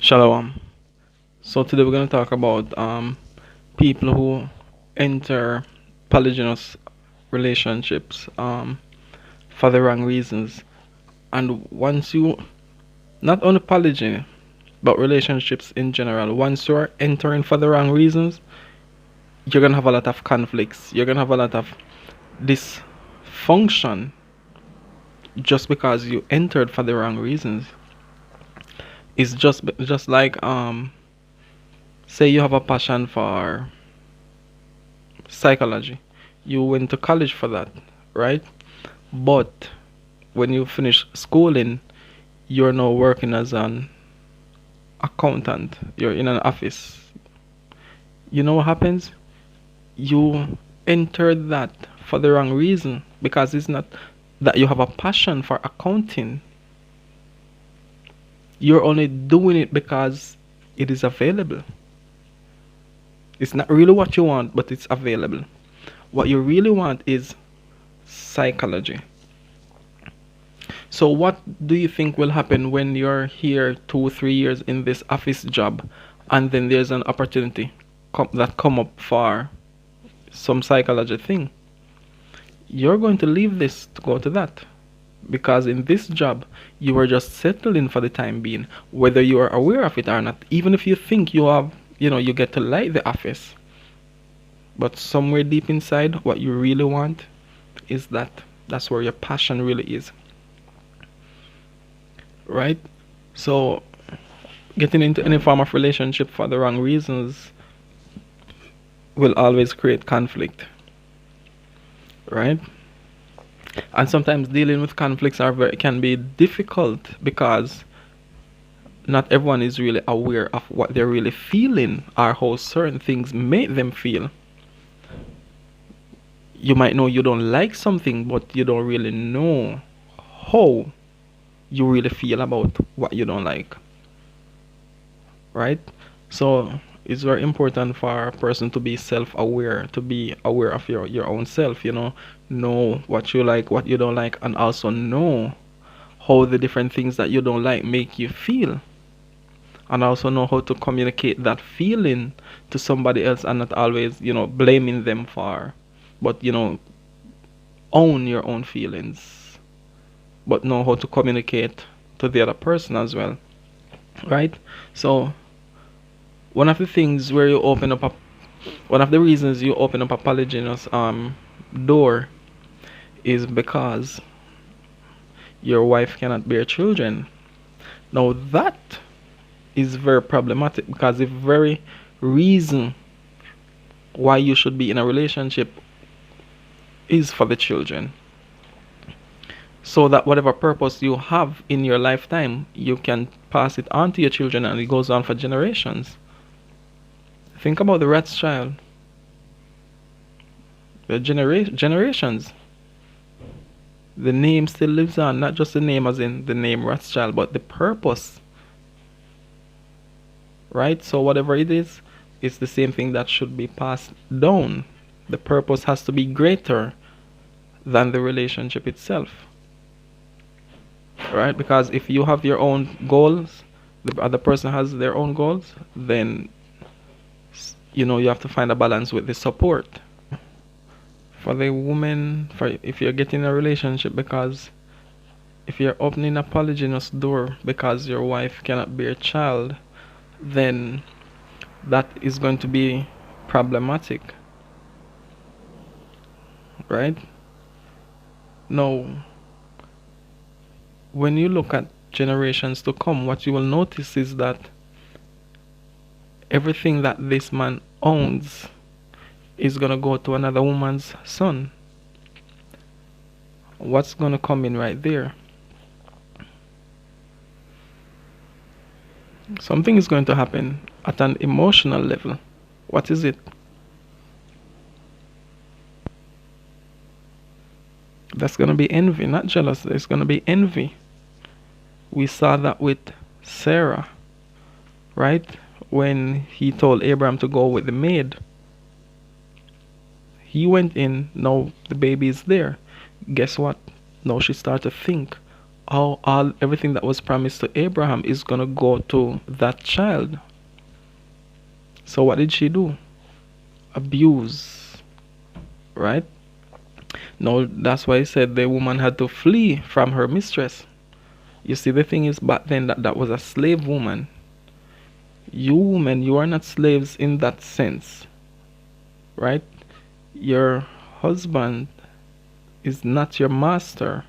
Shalom. So today we're going to talk about people who enter polygynous relationships for the wrong reasons. And once you, not only polygyny, but relationships in general, once you're entering for the wrong reasons, you're going to have a lot of conflicts. You're going to have a lot of dysfunction just because you entered for the wrong reasons. It's just like say you have a passion for psychology. You went to college for that, right? But when you finish schooling, you're now working as an accountant. You're in an office. You know what happens? You entered that for the wrong reason because it's not that you have a passion for accounting. You're only doing it because it is available. It's not really what you want, but it's available. What you really want is psychology. So what do you think will happen when you're here 2 3 years in this office job, and then there's an opportunity that come up for some psychology thing? You're going to leave this to go to that, because in this job you are just settling for the time being, whether you are aware of it or not. Even if you think you have, you get to like the office, but somewhere deep inside, what you really want is that's where your passion really is, right? So getting into any form of relationship for the wrong reasons will always create conflict, right? And sometimes dealing with conflicts can be difficult because not everyone is really aware of what they're really feeling or how certain things make them feel. You might know you don't like something, but you don't really know how you really feel about what you don't like, right? So it's very important for a person to be self-aware, to be aware of your own self, know what you like, what you don't like, and also know how the different things that you don't like make you feel, and also know how to communicate that feeling to somebody else, and not always blaming them for, but own your own feelings, but know how to communicate to the other person as well, right? So one of the things where you open up a one of the reasons you open up a polygynous door is because your wife cannot bear children. Now that is very problematic, because the very reason why you should be in a relationship is for the children, so that whatever purpose you have in your lifetime, you can pass it on to your children, and it goes on for generations. Think about the Rothschild, the generations. The name still lives on, not just the name as in the name Rothschild, but the purpose, right? So whatever it is, it's the same thing that should be passed down. The purpose has to be greater than the relationship itself, right? Because if you have your own goals, the other person has their own goals, then you have to find a balance with the support. For the woman, for if you're getting a relationship, because if you're opening a polygynous door because your wife cannot bear a child, then that is going to be problematic, right? Now, when you look at generations to come, what you will notice is that everything that this man owns is gonna go to another woman's son. What's gonna come in right there? Something is going to happen at an emotional level. What is it? That's gonna be envy, not jealousy. There's gonna be envy. We saw that with Sarah, right? When he told Abraham to go with the maid, he went in. Now the baby is there. Guess what? Now she started to think, all everything that was promised to Abraham is gonna go to that child. So what did she do? Abuse, right? No, that's why I said the woman had to flee from her mistress. You see, the thing is, back then that was a slave woman. You women, you are not slaves in that sense, right? Your husband is not your master.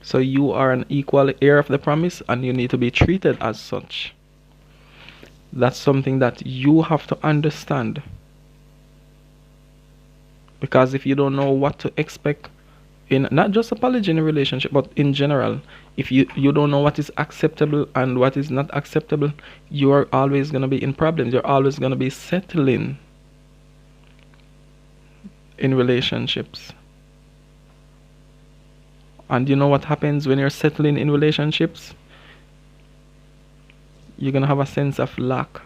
So you are an equal heir of the promise and you need to be treated as such. That's something that you have to understand. Because if you don't know what to expect in not just a polygyny relationship, but in general, if you don't know what is acceptable and what is not acceptable, you are always going to be in problems. You're always going to be settling in relationships. And you know what happens when you're settling in relationships? You're going to have a sense of lack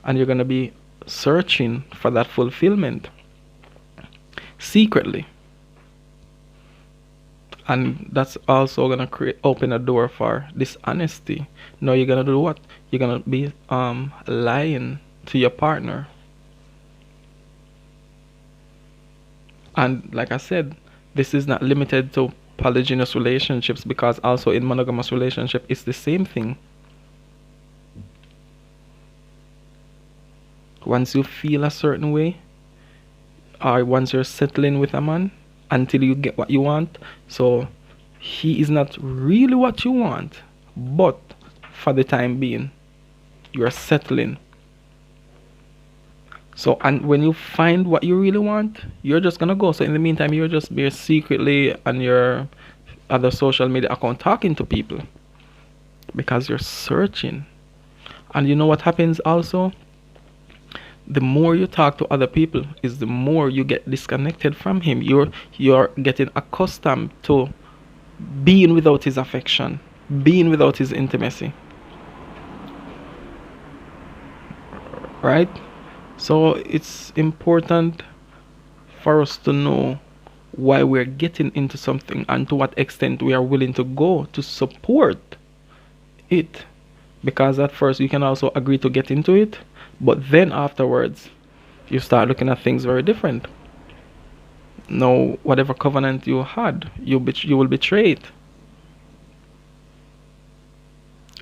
and you're going to be searching for that fulfillment secretly. And that's also going to open a door for dishonesty. No, you're going to do what? You're going to be lying to your partner. And like I said, this is not limited to polygynous relationships, because also in monogamous relationship it's the same thing. Once you feel a certain way, or once you're settling with a man until you get what you want, so he is not really what you want, but for the time being you're settling. So, and when you find what you really want, you're just gonna go. So in the meantime, you're just be secretly on your other social media account talking to people because you're searching. And you know what happens also? The more you talk to other people is the more you get disconnected from him. You're getting accustomed to being without his affection, being without his intimacy. Right? So it's important for us to know why we're getting into something and to what extent we are willing to go to support it. Because at first you can also agree to get into it, but then afterwards you start looking at things very different. No, whatever covenant you had, you will betray it.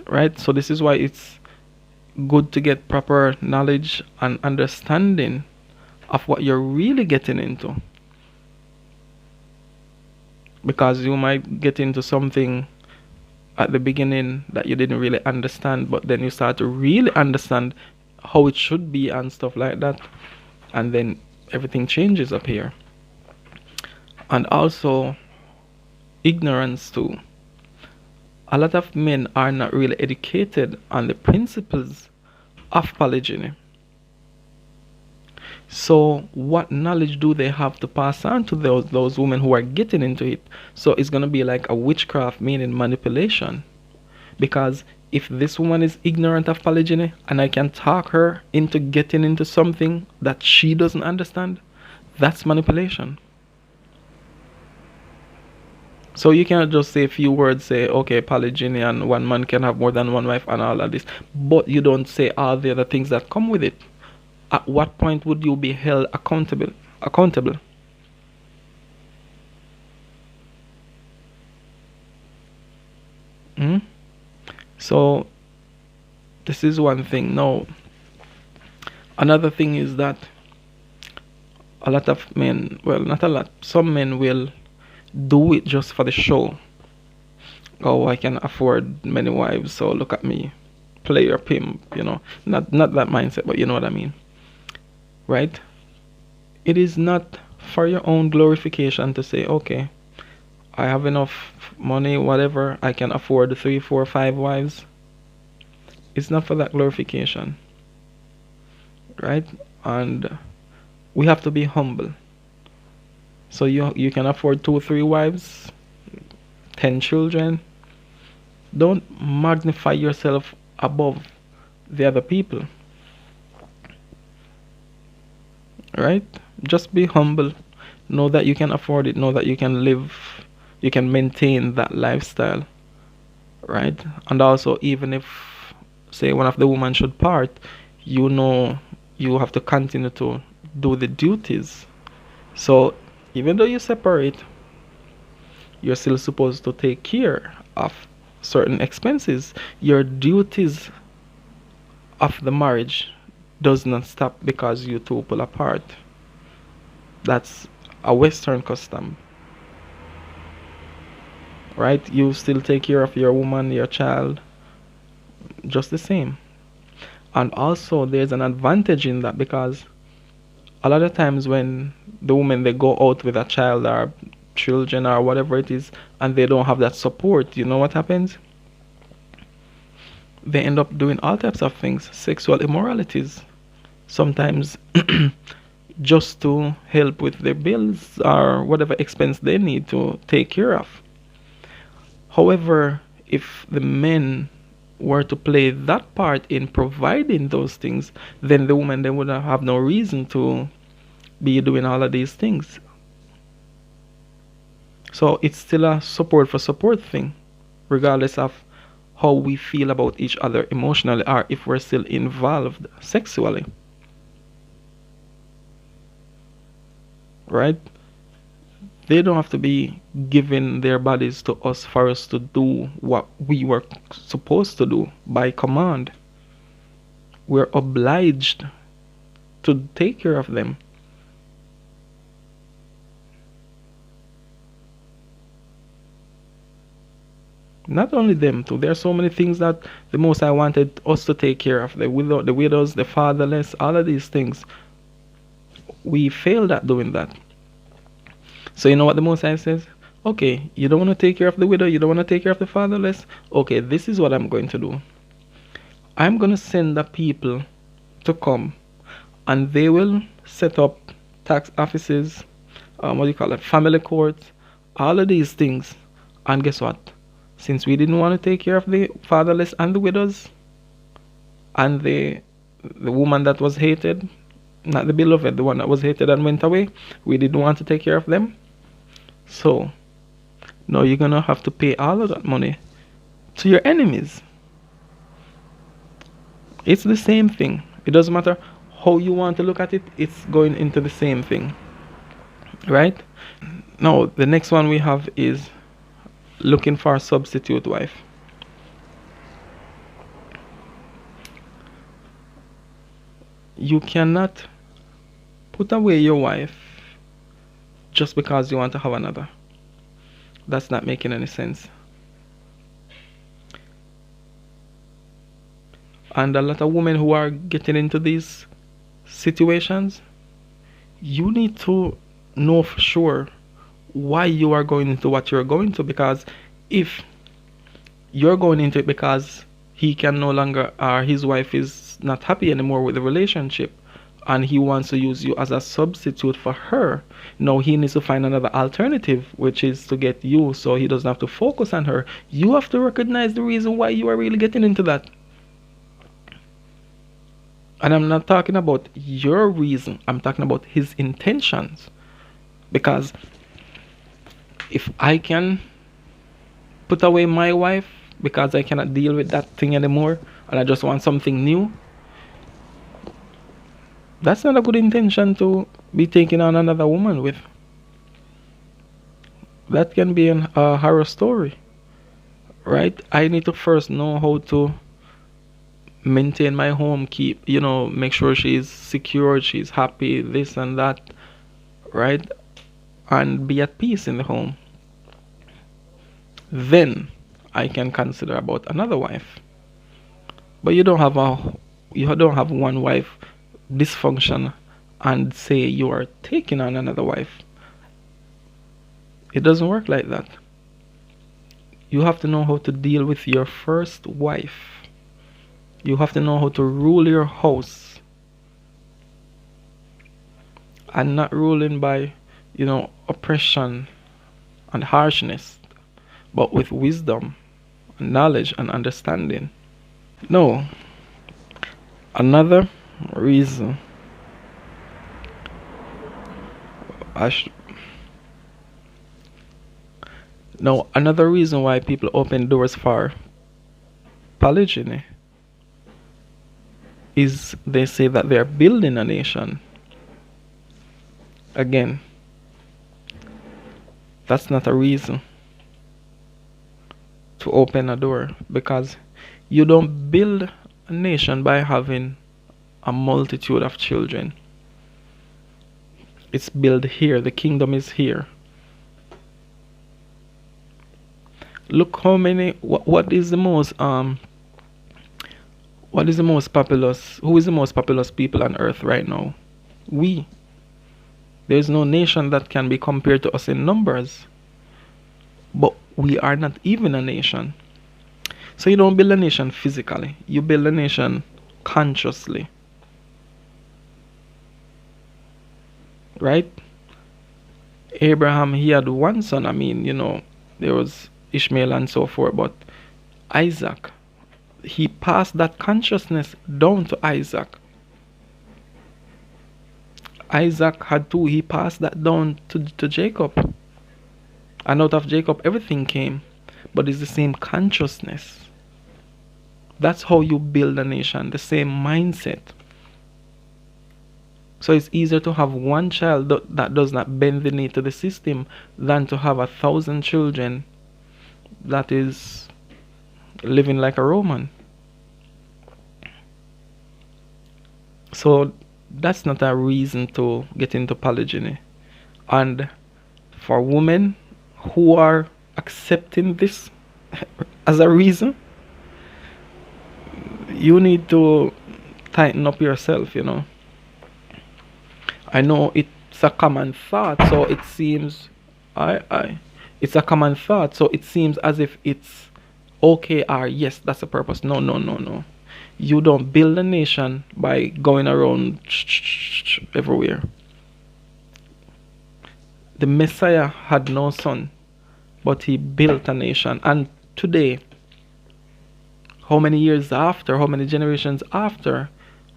Right? So this is why it's good to get proper knowledge and understanding of what you're really getting into. Because you might get into something at the beginning that you didn't really understand, but then you start to really understand how it should be and stuff like that, and then everything changes up here. And also ignorance too. A lot of men are not really educated on the principles of polygyny. So what knowledge do they have to pass on to those women who are getting into it? So it's going to be like a witchcraft, meaning manipulation. Because if this woman is ignorant of polygyny and I can talk her into getting into something that she doesn't understand, that's manipulation. So you cannot just say a few words, say, okay, polygyny and one man can have more than one wife and all of this, but you don't say all the other things that come with it. At what point would you be held accountable? Hmm? So this is one thing. Now, another thing is that a lot of men, well, not a lot, some men will do it just for the show. Oh, I can afford many wives, so look at me, player pimp, not that mindset, but you know what I mean, right? It is not for your own glorification to say, okay, I have enough money, whatever, I can afford 3, 4, 5 wives. It's not for that glorification, right? And we have to be humble. So you can afford 2, 3 wives, 10 children. Don't magnify yourself above the other people, right? Just be humble. Know that you can afford it. Know that you can live you can maintain that lifestyle, right? And also, even if, say, one of the women should part, you know, you have to continue to do the duties. So even though you separate, you're still supposed to take care of certain expenses. Your duties of the marriage does not stop because you two pull apart. That's a Western custom, right? You still take care of your woman, your child, just the same. And also, there's an advantage in that because a lot of times when the women they go out with a child or children or whatever it is, and they don't have that support, you know what happens? They end up doing all types of things, sexual immoralities, sometimes just to help with their bills or whatever expense they need to take care of. However, if the men were to play that part in providing those things, then the woman then would have no reason to be doing all of these things. So it's still a support for support thing, regardless of how we feel about each other emotionally or if we're still involved sexually. Right? They don't have to be giving their bodies to us for us to do what we were supposed to do by command. We're obliged to take care of them. Not only them too. There are so many things that the Most High wanted us to take care of. The widows, the fatherless, all of these things. We failed at doing that. So you know what the Most High says? Okay, you don't want to take care of the widow, you don't want to take care of the fatherless. Okay, this is what I'm going to do. I'm going to send the people to come, and they will set up tax offices, what do you call it, family courts, all of these things. And guess what? Since we didn't want to take care of the fatherless and the widows, and the woman that was hated, not the beloved, the one that was hated and went away, we didn't want to take care of them. So now you're gonna have to pay all of that money to your enemies. It's the same thing. It doesn't matter how you want to look at it, it's going into the same thing. Right? Now the next one we have is looking for a substitute wife. You cannot put away your wife just because you want to have another. That's not making any sense. And a lot of women who are getting into these situations, you need to know for sure why you are going into what you're going to, because if you're going into it because he can no longer, or his wife is not happy anymore with the relationship and he wants to use you as a substitute for her, no, he needs to find another alternative, which is to get you so he doesn't have to focus on her. You have to recognize the reason why you are really getting into that. And I'm not talking about your reason, I'm talking about his intentions. Because if I can put away my wife because I cannot deal with that thing anymore and I just want something new, that's not a good intention to be taking on another woman with. That can be a horror story, right? I need to first know how to maintain my home, keep, make sure she's secure, she's happy, this and that, right? And be at peace in the home. Then I can consider about another wife. But you don't have one wife dysfunction and say you are taking on another wife. It doesn't work like that. You have to know how to deal with your first wife. You have to know how to rule your house. And not ruling by, oppression and harshness, but with wisdom, knowledge, and understanding. No. Another reason Now, another reason why people open doors for polygyny is they say that they're building a nation. Again, that's not a reason to open a door, because you don't build a nation by having a multitude of children. It's built here, the kingdom is here. Look how many, what is the most populous, who is the most populous people on earth right now? We. There's no nation that can be compared to us in numbers. But we are not even a nation. So you don't build a nation physically, you build a nation consciously. Right? Abraham, he had one son. I mean, there was Ishmael and so forth, but Isaac, he passed that consciousness down to Isaac. Isaac had two, he passed that down to Jacob. And out of Jacob, everything came. But it's the same consciousness. That's how you build a nation, the same mindset. So it's easier to have one child that does not bend the knee to the system than to have 1,000 children that is living like a Roman. So that's not a reason to get into polygyny. And for women who are accepting this as a reason, you need to tighten up yourself. I know it's a common thought, so it seems it's a common thought, so it seems as if it's okay or yes, that's the purpose. No, no, no, no. You don't build a nation by going around everywhere. The Messiah had no son, but he built a nation. And today, how many years after, how many generations after,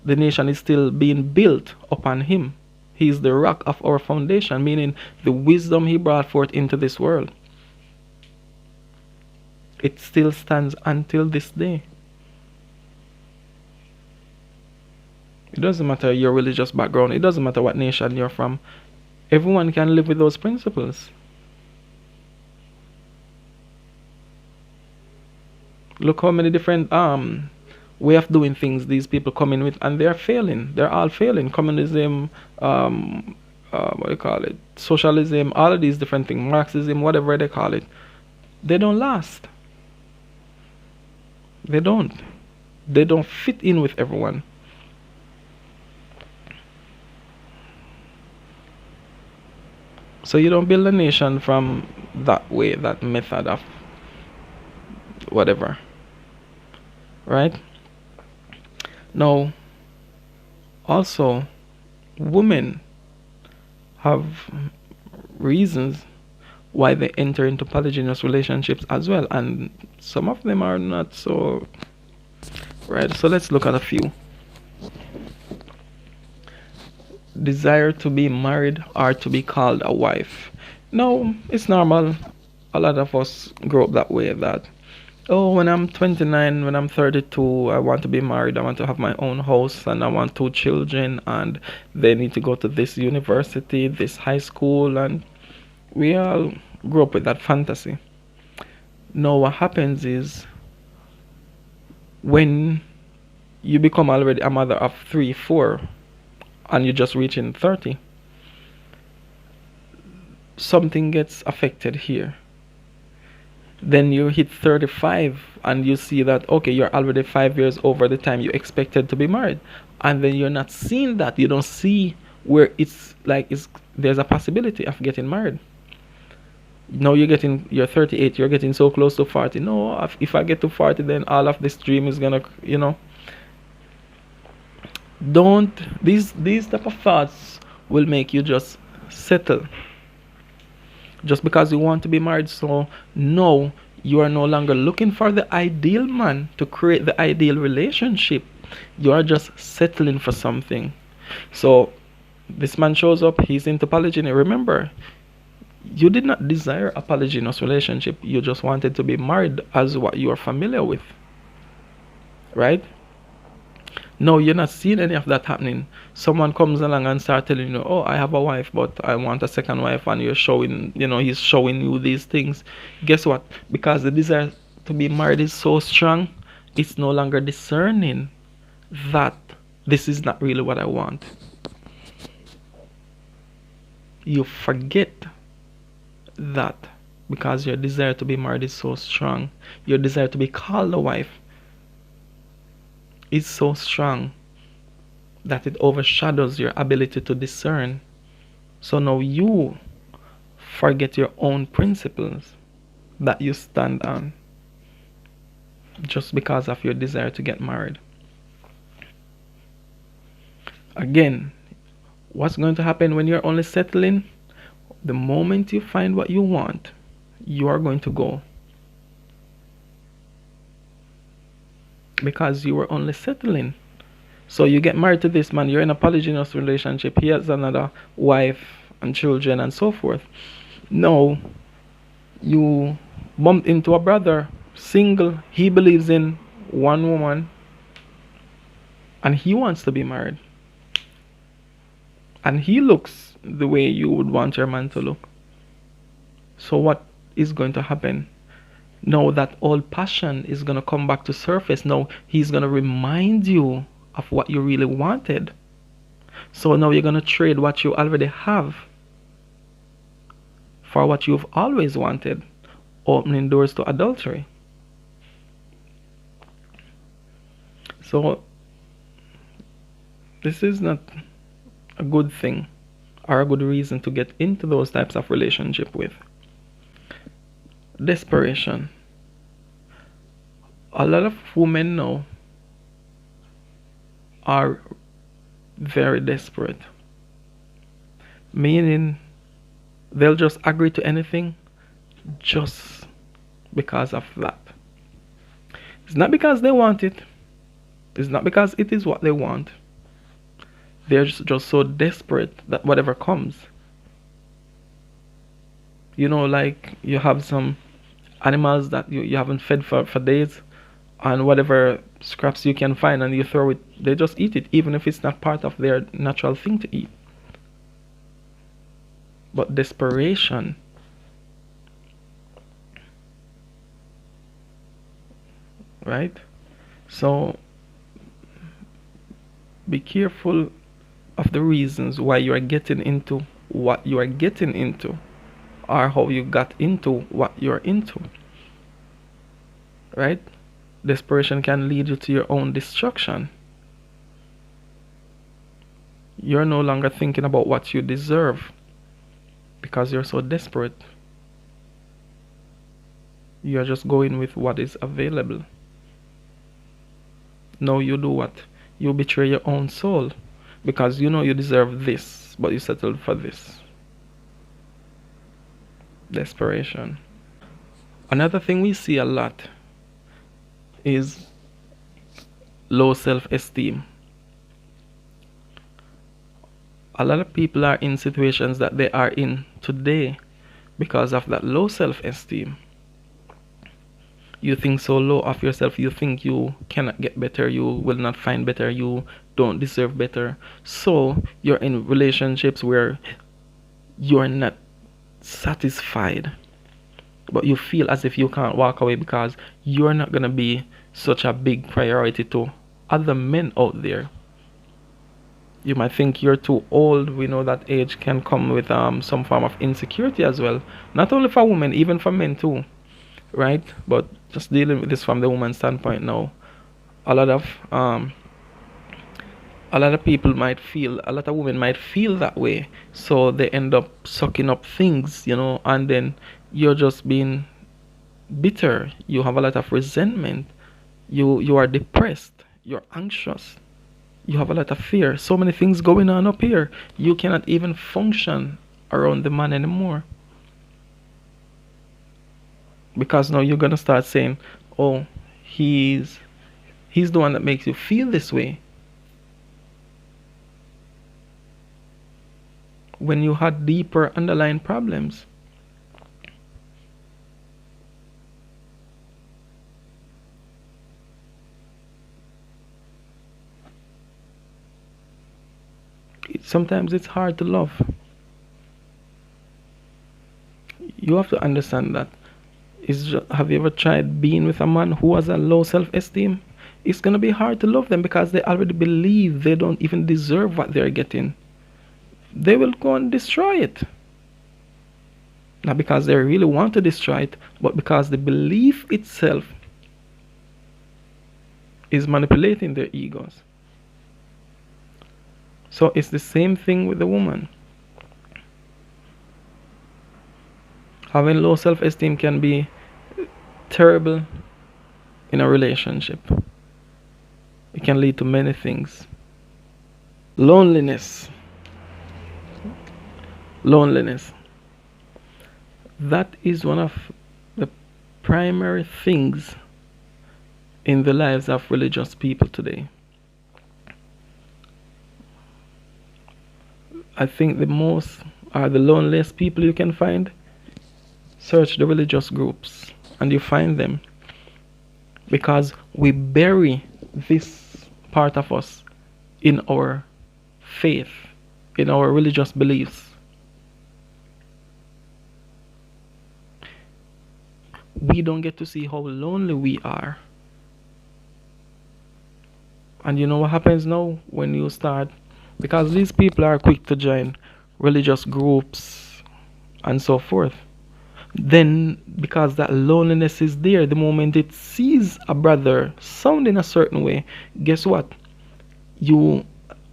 the nation is still being built upon him. He is the rock of our foundation, meaning the wisdom he brought forth into this world. It still stands until this day. It doesn't matter your religious background. It doesn't matter what nation you're from. Everyone can live with those principles. Look how many different way of doing things these people come in with, and they're failing. They're all failing. Communism, what do you call it? Socialism, all of these different things, Marxism, whatever they call it. They don't last. They don't. They don't fit in with everyone. So you don't build a nation from that way, that method of whatever. Right? Now, also, women have reasons why they enter into polygynous relationships as well, and some of them are not so right. So let's look at a few. Desire to be married or to be called a wife. No, it's normal. A lot of us grow up that way, that when I'm 29, when I'm 32, I want to be married, I want to have my own house, and I want 2 children, and they need to go to this university, this high school, and we all grow up with that fantasy. Now what happens is, when you become already a mother of 3, 4, and you're just reaching 30, something gets affected here. Then you hit 35 and you see that, okay, you're already 5 years over the time you expected to be married, and then you're not seeing that. You don't see where it's like there's a possibility of getting married. Now you're 38, you're getting so close to 40. No, if I get to 40, then all of this dream is gonna, don't, these type of thoughts will make you just settle just because you want to be married. So no, you are no longer looking for the ideal man to create the ideal relationship. You are just settling for something. So this man shows up, he's into polygyny. Remember, You did not desire a polygynous relationship. You just wanted to be married as what you are familiar with, right? No, you're not seeing any of that happening. Someone comes along and start telling you, "Oh, I have a wife, but I want a second wife," and you're showing, he's showing you these things. Guess what? Because the desire to be married is so strong, it's no longer discerning that this is not really what I want. You forget that because your desire to be married is so strong, your desire to be called a wife is so strong that it overshadows your ability to discern. So now you forget your own principles that you stand on just because of your desire to get married. Again, what's going to happen when you're only settling? The moment you find what you want, you are going to go. Because you were only settling. So you get married to this man, you're in a polygynous relationship, he has another wife and children and so forth. Now you bump into a brother, single, he believes in one woman and he wants to be married. And he looks the way you would want your man to look. So what is going to happen? Now that old passion is going to come back to surface. Now he's going to remind you of what you really wanted. So now you're going to trade what you already have for what you've always wanted, opening doors to adultery. So this is not a good thing or a good reason to get into those types of relationship with. Desperation. A lot of women now are very desperate, meaning they'll just agree to anything just because of that. It's not because they want it, it's not because it is what they want. They're just so desperate that whatever comes. Like you have some animals that you haven't fed for days, and whatever scraps you can find and you throw it, they just eat it, even if it's not part of their natural thing to eat. But desperation, right? So be careful of the reasons why you are getting into what you are getting into, or how you got into what you're into, right? Desperation can lead you to your own destruction. You're no longer thinking about what you deserve because you're so desperate. You're just going with what is available. Now you do what? You betray your own soul because you know you deserve this, but you settled for this. Desperation. Another thing we see a lot is low self-esteem. A lot of people are in situations that they are in today because of that low self-esteem. You think so low of yourself, you think you cannot get better, you will not find better, you don't deserve better. So you're in relationships where you're not satisfied, but you feel as if you can't walk away because you're not going to be such a big priority to other men out there. You might think you're too old. We know that age can come with some form of insecurity as well, not only for women, even for men too, right? But just dealing with this from the woman's standpoint now, a lot of people might feel, a lot of women might feel that way, so they end up sucking up things, and then you're just being bitter. You have a lot of resentment. You are depressed. You're anxious. You have a lot of fear. So many things going on up here. You cannot even function around the man anymore. Because now you're gonna start saying, "Oh, he's the one that makes you feel this way." When you had deeper underlying problems. Sometimes it's hard to love. You have to understand that. Have you ever tried being with a man who has a low self-esteem? It's gonna be hard to love them because they already believe they don't even deserve what they're getting. They will go and destroy it. Not because they really want to destroy it, but because the belief itself is manipulating their egos. So it's the same thing with the woman. Having low self-esteem can be terrible in a relationship. It can lead to many things. Loneliness. Loneliness. That is one of the primary things in the lives of religious people today. I think the most are the loneliest people you can find. Search the religious groups and you find them, because we bury this part of us in our faith, in our religious beliefs. We don't get to see how lonely we are. And you know what happens now when you start, because these people are quick to join religious groups and so forth. Then, because that loneliness is there, the moment it sees a brother sounding a certain way, guess what? You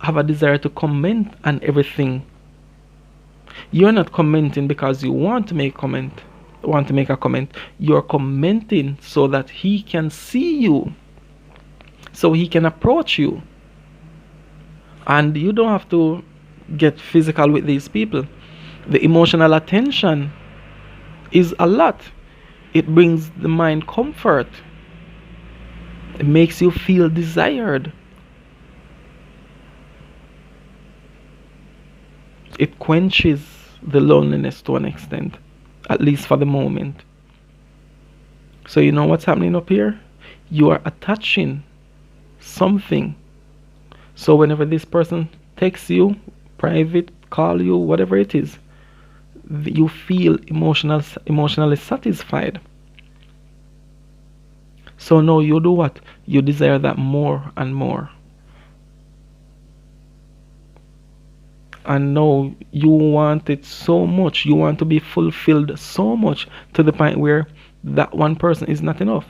have a desire to comment on everything. You're not commenting because you want to make a comment. You're commenting so that he can see you, so he can approach you. And you don't have to get physical with these people. The emotional attention is a lot. It brings the mind comfort. It makes you feel desired. It quenches the loneliness to an extent, at least for the moment. So you know what's happening up here? You are attaching something. So whenever this person texts you, private, call you, whatever it is, you feel emotionally satisfied. So now you do what? You desire that more and more. And now you want it so much. You want to be fulfilled so much to the point where that one person is not enough.